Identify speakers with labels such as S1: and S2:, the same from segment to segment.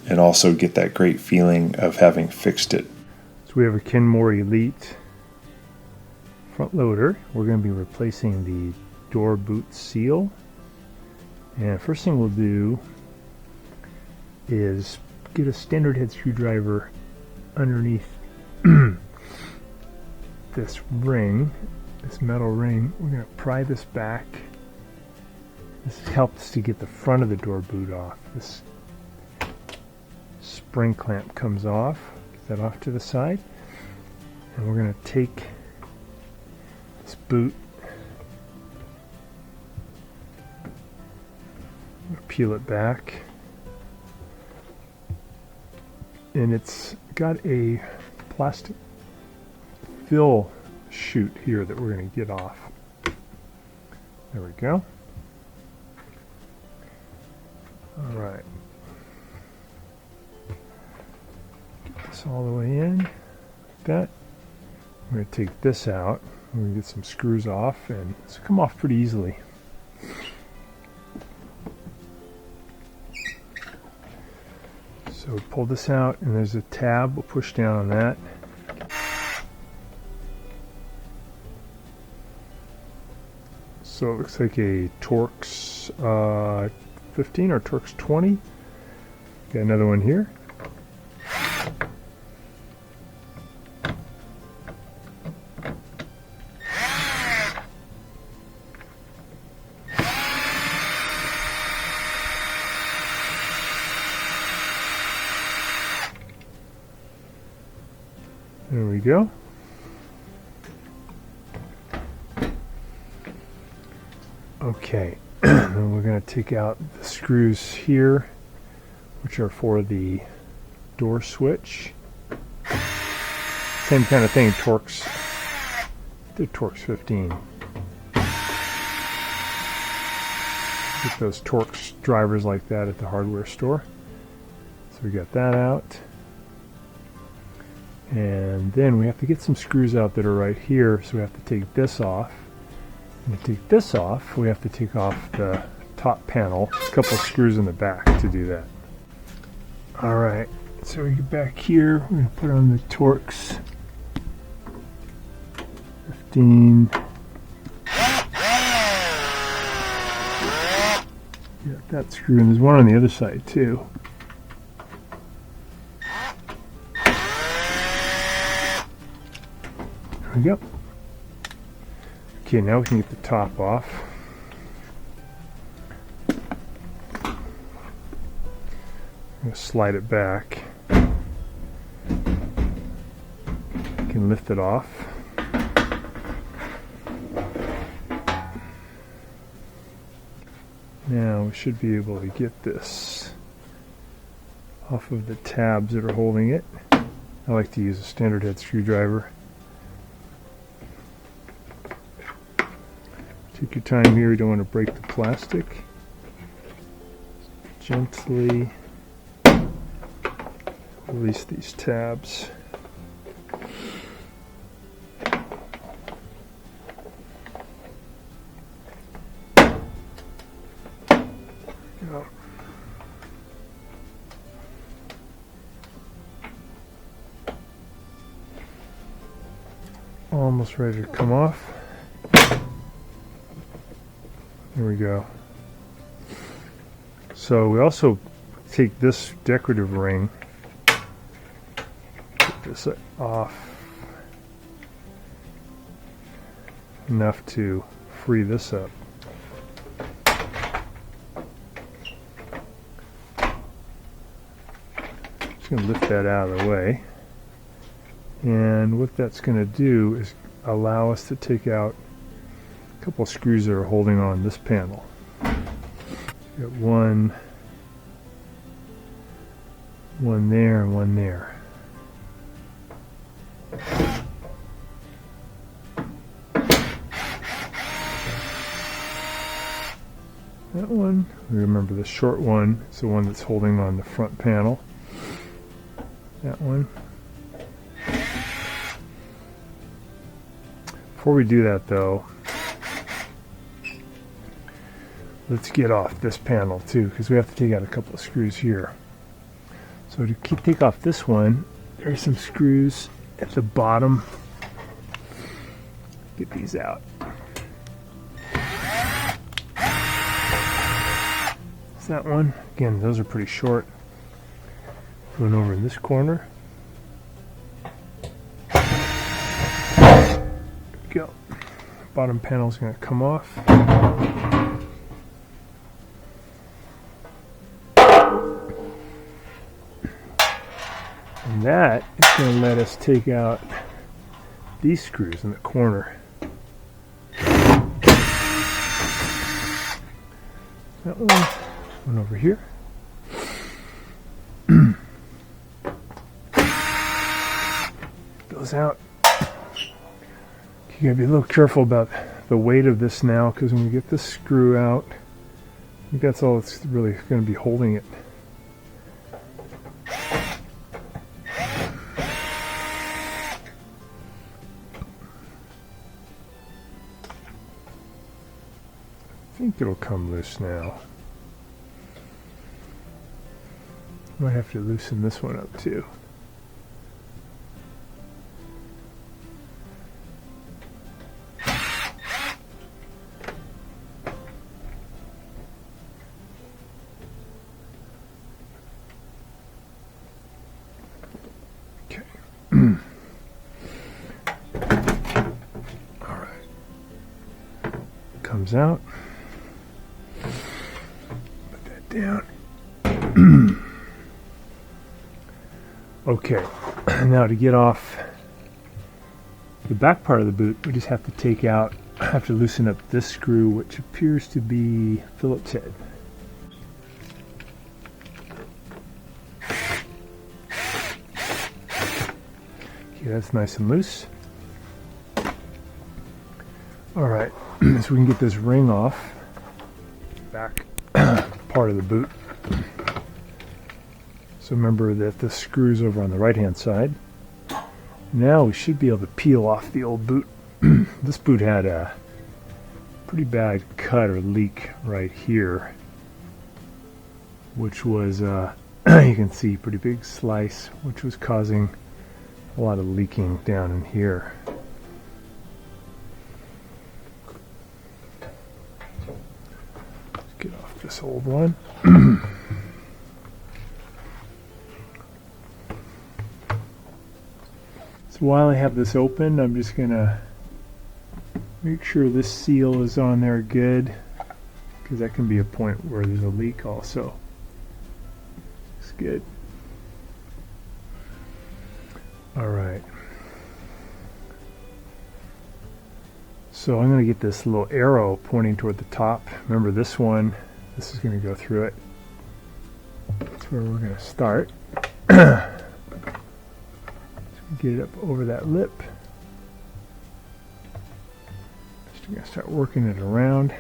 S1: and also get that great feeling of having fixed it.
S2: So we have a Kenmore Elite front loader. We're going to be replacing the door boot seal. And first thing we'll do is get a standard head screwdriver underneath this ring, this metal ring. We're going to pry this back. This helps to get the front of the door boot off. This spring clamp comes off. Get that off to the side. And we're going to take this boot, peel it back, and it's got a plastic fill chute here that we're going to get off. There we go. All right. Get this all the way in. Like that. I'm going to take this out. I'm going to get some screws off, and this will come off pretty easily. So pull this out, and there's a tab. We'll push down on that. So it looks like a Torx 15 or Torx 20. Got another one here. There we go. Okay, then we're going to take out the screws here, which are for the door switch. Same kind of thing, Torx, the Torx 15. Get those Torx drivers like that at the hardware store. So we got that out. And then we have to get some screws out that are right here, so we have to take this off. And to take this off, we have to take off the top panel. There's a couple of screws in the back to do that. Alright, so we get back here, we're going to put on the Torx 15. Got that screw, and there's one on the other side too. There we go. Okay, now we can get the top off. I'm going to slide it back. You can lift it off. Now we should be able to get this off of the tabs that are holding it. I like to use a standard head screwdriver. Take your time here, you don't want to break the plastic. Gently release these tabs. Go. Almost ready to come off. There we go. So we also take this decorative ring, get this off enough to free this up. Just going to lift that out of the way. And what that's going to do is allow us to take out a couple of screws that are holding on this panel. Got one there, and one there. That one, remember the short one, is the one that's holding on the front panel. That one. Before we do that though, let's get off this panel too, because we have to take out a couple of screws here. So to take off this one, there's some screws at the bottom. Get these out. Is that one? Again, those are pretty short. Going over in this corner. There we go. Bottom panel is going to come off. And that is going to let us take out these screws in the corner. That one over here. Those out. You gotta be a little careful about the weight of this now, because when we get this screw out, I think that's all that's really going to be holding it. I think it'll come loose now. Might have to loosen this one up too. Okay. All right. Comes out. Put that down. Okay, now to get off the back part of the boot, we just have to take out, I have to loosen up this screw, which appears to be Phillips head. Okay, that's nice and loose. Alright, so we can get this ring off, back part of the boot. So remember that the screw's over on the right hand side. Now we should be able to peel off the old boot. This boot had a pretty bad cut or leak right here, which was, you can see, pretty big slice, which was causing a lot of leaking down in here. Let's get off this old one. So while I have this open, I'm just going to make sure this seal is on there good, because that can be a point where there's a leak also. It's good. Alright. So I'm going to get this little arrow pointing toward the top. Remember this one, this is going to go through it. That's where we're going to start. Get it up over that lip. Just going to start working it around.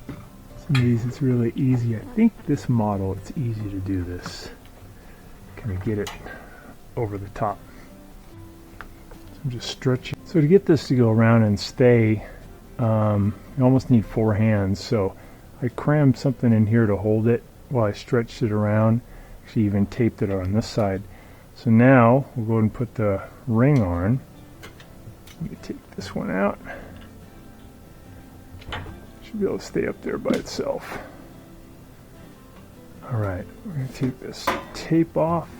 S2: Some of these it's really easy. I think this model it's easy to do this. Kind of get it over the top. So I'm just stretching. So to get this to go around and stay, you almost need 4 hands. So I crammed something in here to hold it while I stretched it around. Actually even taped it on this side. So now we'll go ahead and put the ring on. Let me take this one out. Should be able to stay up there by itself. Alright, we're going to take this tape off.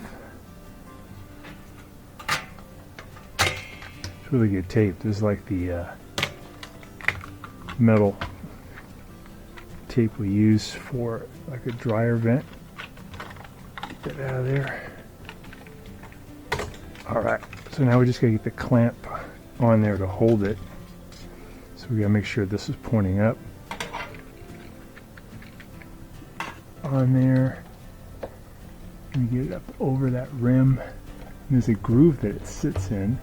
S2: It's really good tape. This is like the metal tape we use for like a dryer vent. Get that out of there. Alright, so now we just gotta get the clamp on there to hold it. So we gotta make sure this is pointing up. On there. And get it up over that rim. And there's a groove that it sits in.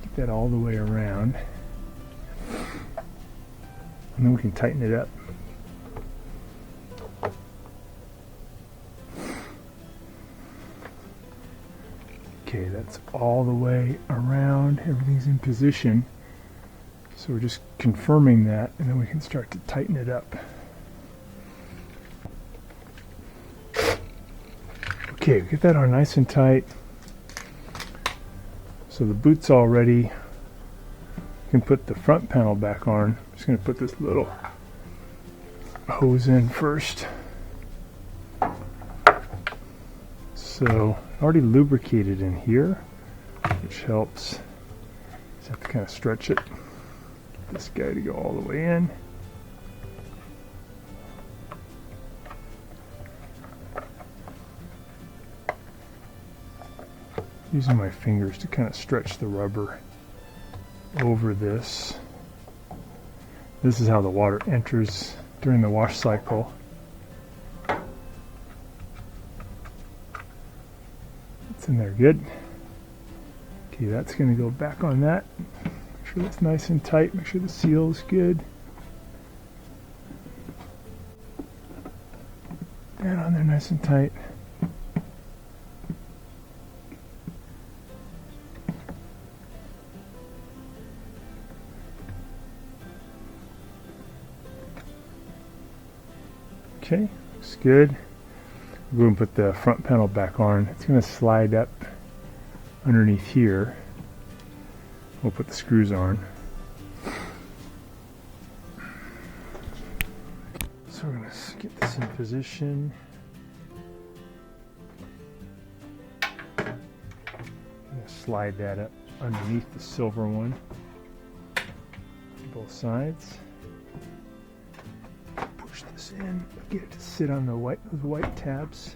S2: Get that all the way around. And then we can tighten it up. Okay, that's all the way around. Everything's in position. So we're just confirming that, and then we can start to tighten it up. Okay, get that on nice and tight. So the boot's all ready. You can put the front panel back on. I'm just going to put this little hose in first. So already lubricated in here, which helps. Just have to kind of stretch it. Get this guy to go all the way in. Using my fingers to kind of stretch the rubber over this. This is how the water enters during the wash cycle. It's in there good. Okay, that's going to go back on that. Make sure that's nice and tight. Make sure the seal is good. That on there nice and tight. Okay, looks good. We'll go and put the front panel back on. It's going to slide up underneath here. We'll put the screws on. So we're going to get this in position. I'm going to slide that up underneath the silver one. Both sides. Push this in, get it to sit on the those white tabs.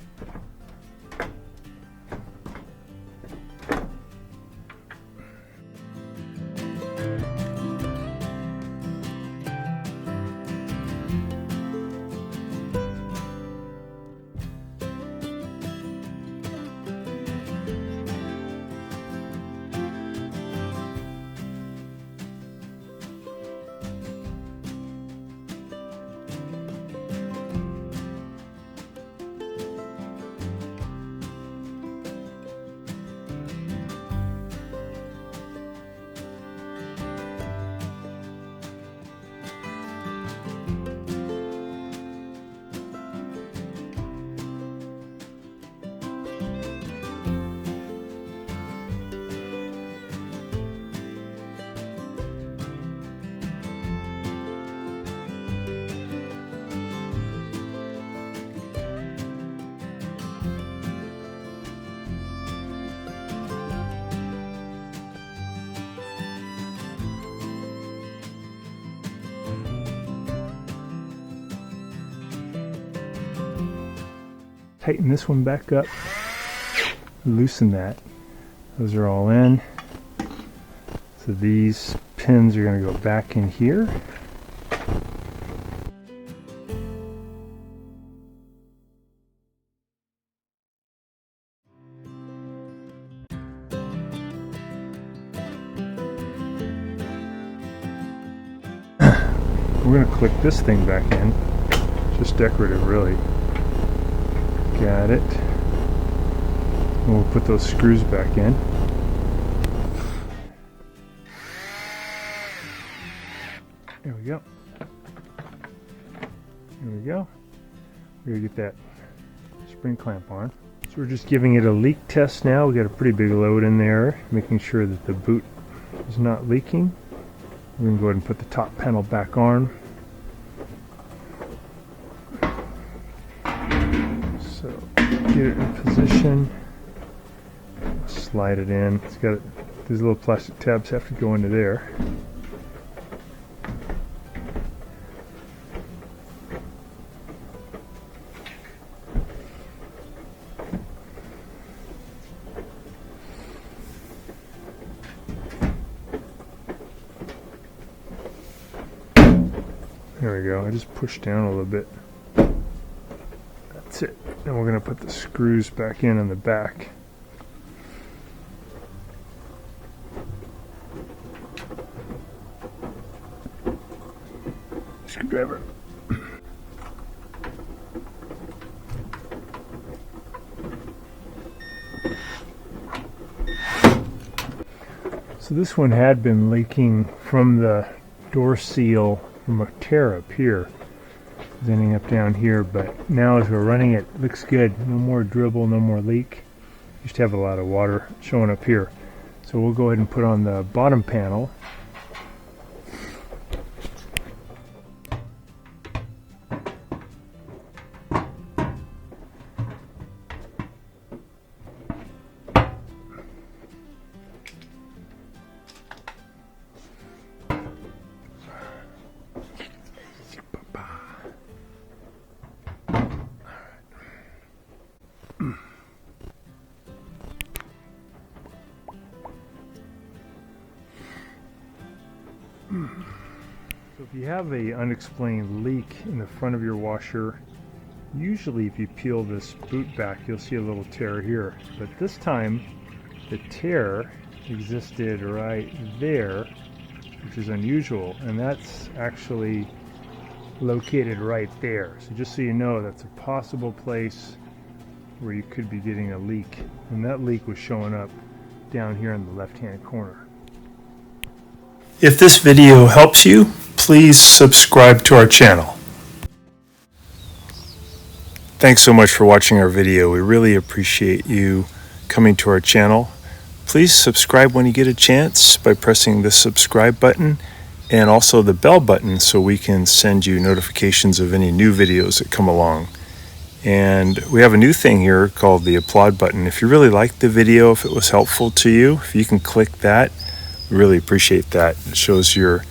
S2: Tighten this one back up, loosen that. Those are all in. So these pins are going to go back in here. We're going to click this thing back in. Just decorative, really. Got it. And we'll put those screws back in. There we go. There we go. We're going to get that spring clamp on. So we're just giving it a leak test now. We got a pretty big load in there, making sure that the boot is not leaking. We're going to go ahead and put the top panel back on. So get it in position, slide it in. It's got these little plastic tabs have to go into there. There we go. I just pushed down a little bit. That's it. Then we're going to put the screws back in the back. Screwdriver. So this one had been leaking from the door seal from a tear up here. is ending up down here, but now as we're running it, looks good. No more dribble, no more leak. Used to have a lot of water showing up here. So we'll go ahead and put on the bottom panel. So if you have a unexplained leak in the front of your washer, usually if you peel this boot back, you'll see a little tear here. But this time, the tear existed right there, which is unusual, and that's actually located right there. So just so you know, that's a possible place where you could be getting a leak. And that leak was showing up down here in the left-hand corner.
S1: If this video helps you, please subscribe to our channel. Thanks so much for watching our video. We really appreciate you coming to our channel. Please subscribe when you get a chance by pressing the subscribe button and also the bell button so we can send you notifications of any new videos that come along. And we have a new thing here called the applaud button. If you really liked the video, if it was helpful to you, if you can click that, we really appreciate that. It shows your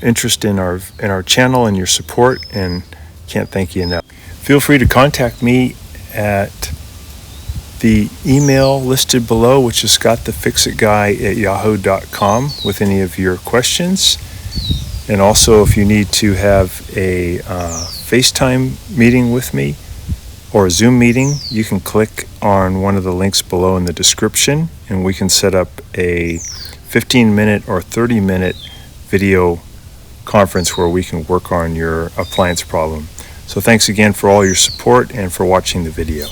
S1: interest in our channel and your support, and can't thank you enough. Feel free to contact me at the email listed below, which is scottthefixitguy@yahoo.com, with any of your questions. And also, if you need to have a FaceTime meeting with me or a Zoom meeting, you can click on one of the links below in the description, and we can set up a 15-minute or 30-minute video conference where we can work on your appliance problem. So thanks again for all your support and for watching the video.